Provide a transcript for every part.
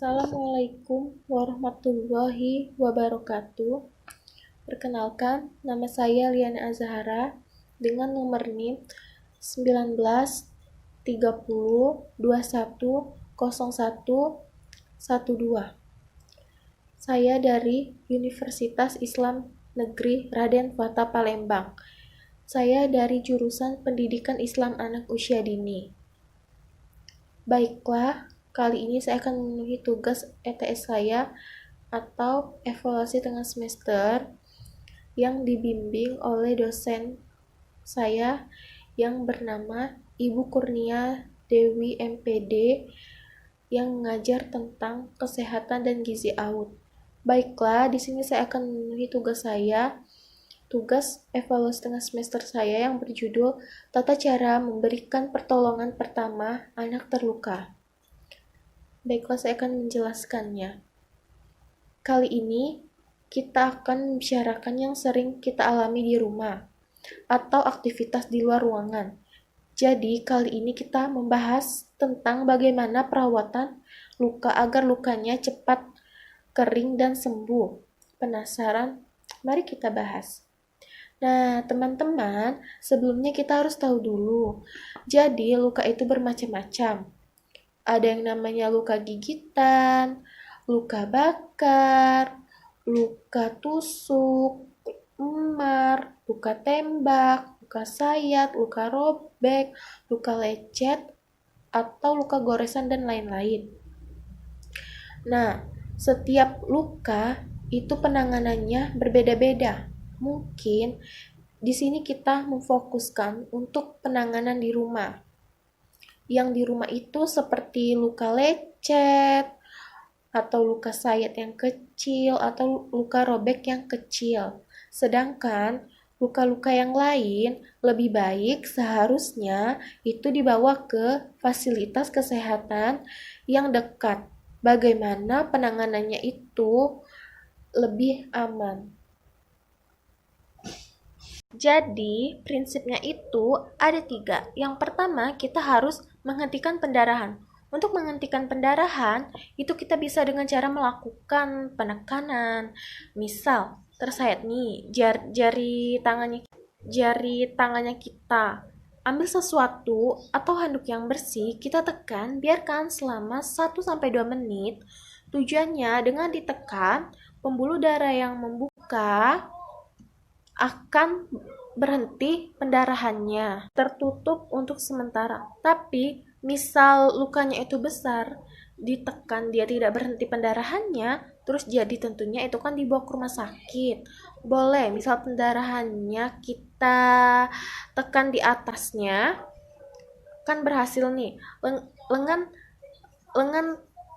Assalamualaikum warahmatullahi wabarakatuh. Perkenalkan, nama saya Liana Azahara dengan nomor NIM 19 30 21 01 12. Saya dari Universitas Islam Negeri Raden Fata Palembang. Saya dari jurusan Pendidikan Islam Anak Usia Dini. Baiklah, kali ini saya akan memenuhi tugas ETS saya atau evaluasi tengah semester yang dibimbing oleh dosen saya yang bernama Ibu Kurnia Dewi MPD yang mengajar tentang kesehatan dan gizi AUD. Baiklah, di sini saya akan memenuhi tugas evaluasi tengah semester saya yang berjudul Tata Cara Memberikan Pertolongan Pertama Anak Terluka. Baiklah, saya akan menjelaskannya. Kali ini kita akan membicarakan yang sering kita alami di rumah atau aktivitas di luar ruangan. Jadi, kali ini kita membahas tentang bagaimana perawatan luka agar lukanya cepat kering dan sembuh. Penasaran? Mari kita bahas. Nah, teman-teman, sebelumnya kita harus tahu dulu. Jadi, luka itu bermacam-macam. Ada yang namanya luka gigitan, luka bakar, luka tusuk, memar, luka tembak, luka sayat, luka robek, luka lecet, atau luka goresan dan lain-lain. Nah, setiap luka itu penanganannya berbeda-beda. Mungkin di sini kita memfokuskan untuk penanganan di rumah. Yang di rumah itu seperti luka lecet, atau luka sayat yang kecil, atau luka robek yang kecil. Sedangkan luka-luka yang lain lebih baik seharusnya itu dibawa ke fasilitas kesehatan yang dekat. Bagaimana penanganannya itu lebih aman. Jadi, prinsipnya itu ada 3. Yang pertama, kita harus menghentikan pendarahan. Untuk menghentikan pendarahan, itu kita bisa dengan cara melakukan penekanan. Misal, tersayat nih, jari tangannya kita. Ambil sesuatu atau handuk yang bersih, kita tekan, biarkan selama 1-2 menit. Tujuannya dengan ditekan, pembuluh darah yang membuka akan berhenti pendarahannya, tertutup untuk sementara. Tapi misal lukanya itu besar, ditekan dia tidak berhenti pendarahannya, terus jadi tentunya itu kan dibawa ke rumah sakit. Boleh, misal pendarahannya kita tekan di atasnya, kan berhasil nih. Lengan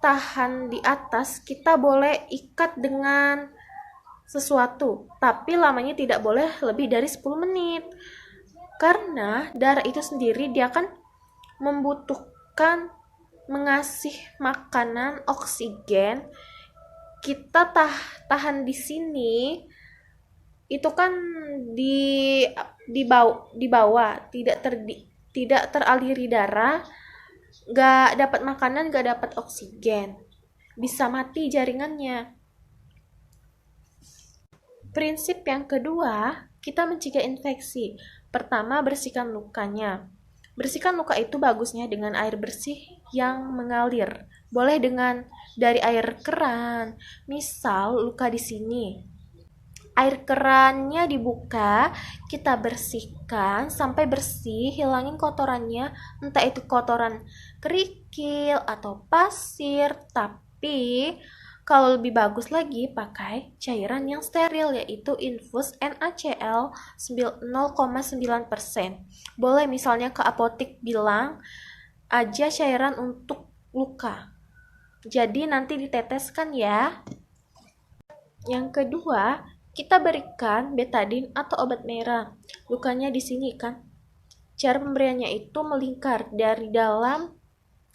tahan di atas, kita boleh ikat dengan sesuatu, tapi lamanya tidak boleh lebih dari 10 menit. Karena darah itu sendiri dia akan membutuhkan mengasih makanan, oksigen. Kita tahan di sini itu kan di bawah tidak teraliri darah, nggak dapat makanan, nggak dapat oksigen, bisa mati jaringannya. Prinsip yang kedua, kita mencegah infeksi. Pertama, bersihkan lukanya. Bersihkan luka itu bagusnya dengan air bersih yang mengalir. Boleh dari air keran. Misal luka di sini. Air kerannya dibuka, kita bersihkan sampai bersih, hilangin kotorannya, entah itu kotoran kerikil atau pasir, tapi kalau lebih bagus lagi pakai cairan yang steril, yaitu infus NaCl 0,9%. Boleh misalnya ke apotek bilang aja cairan untuk luka. Jadi nanti diteteskan ya. Yang kedua, kita berikan betadin atau obat merah. Lukanya di sini kan. Cara pemberiannya itu melingkar dari dalam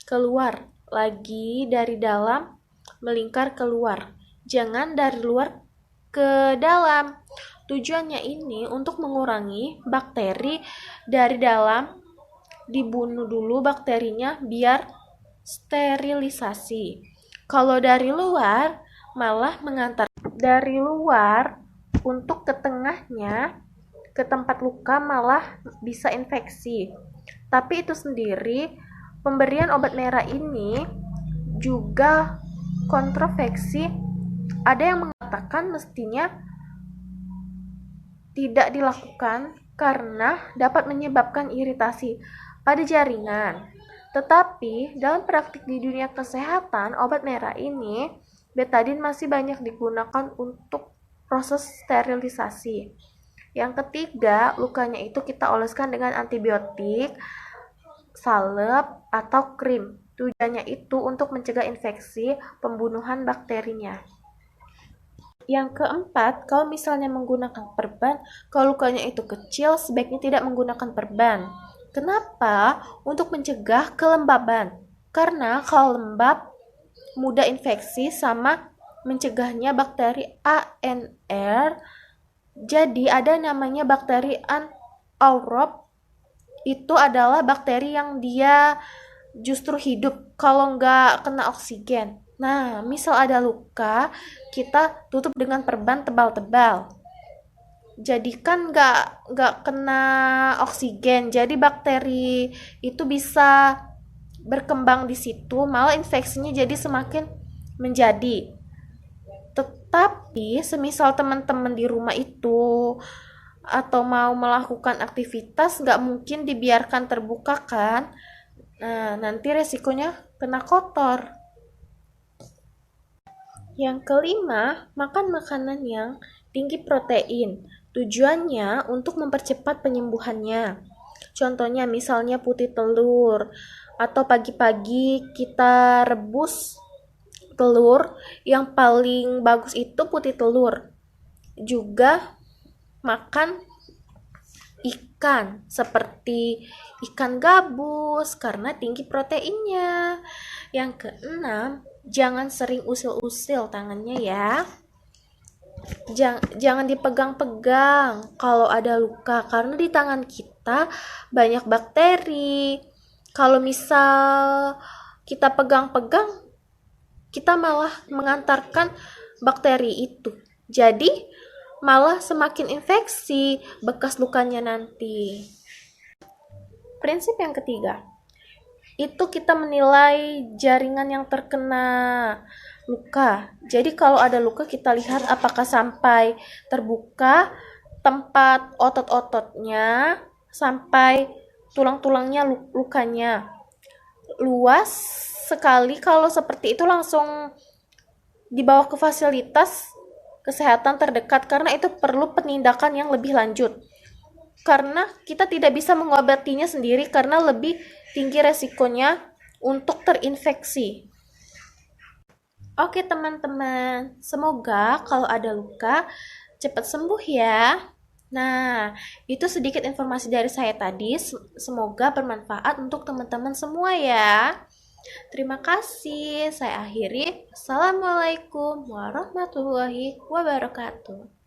keluar, lagi dari dalam melingkar keluar. Jangan dari luar ke dalam. Tujuannya ini untuk mengurangi bakteri dari dalam, dibunuh dulu bakterinya biar sterilisasi. Kalau dari luar, malah mengantar dari luar untuk ke tengahnya, ke tempat luka malah bisa infeksi. Tapi itu sendiri, pemberian obat merah ini juga kontroversi. Ada yang mengatakan mestinya tidak dilakukan karena dapat menyebabkan iritasi pada jaringan. Tetapi dalam praktik di dunia kesehatan, obat merah ini, betadin, masih banyak digunakan untuk proses sterilisasi. Yang ketiga, lukanya itu kita oleskan dengan antibiotik, salep, atau krim. Tujuannya itu untuk mencegah infeksi, pembunuhan bakterinya. Yang keempat, kalau misalnya menggunakan perban, kalau lukanya itu kecil, sebaiknya tidak menggunakan perban. Kenapa? Untuk mencegah kelembaban. Karena kalau lembab, mudah infeksi sama mencegahnya bakteri ANR. Jadi ada namanya bakteri anaerob. Itu adalah bakteri yang dia justru hidup kalau nggak kena oksigen. Nah, misal ada luka, kita tutup dengan perban tebal-tebal. Jadi kan nggak kena oksigen, jadi bakteri itu bisa berkembang di situ, malah infeksinya jadi semakin menjadi. Tetapi semisal teman-teman di rumah itu atau mau melakukan aktivitas, nggak mungkin dibiarkan terbuka kan. Nah, nanti resikonya kena kotor. Yang kelima, makan makanan yang tinggi protein. Tujuannya untuk mempercepat penyembuhannya. Contohnya misalnya putih telur, atau pagi-pagi kita rebus telur, yang paling bagus itu putih telur. Juga makan ikan seperti ikan gabus karena tinggi proteinnya. Yang keenam, jangan sering usil-usil tangannya ya. Jangan dipegang-pegang kalau ada luka, karena di tangan kita banyak bakteri. Kalau misal kita pegang-pegang, kita malah mengantarkan bakteri itu. Jadi malah semakin infeksi bekas lukanya nanti. Prinsip yang ketiga, itu kita menilai jaringan yang terkena luka. Jadi kalau ada luka, kita lihat apakah sampai terbuka tempat otot-ototnya, sampai tulang-tulangnya lukanya. Luas sekali, kalau seperti itu langsung dibawa ke fasilitas kesehatan terdekat, karena itu perlu penindakan yang lebih lanjut. Karena kita tidak bisa mengobatinya sendiri karena lebih tinggi resikonya untuk terinfeksi. Oke teman-teman, semoga kalau ada luka cepat sembuh ya. Nah, itu sedikit informasi dari saya tadi. Semoga bermanfaat untuk teman-teman semua ya. Terima kasih. Saya akhiri. Assalamualaikum warahmatullahi wabarakatuh.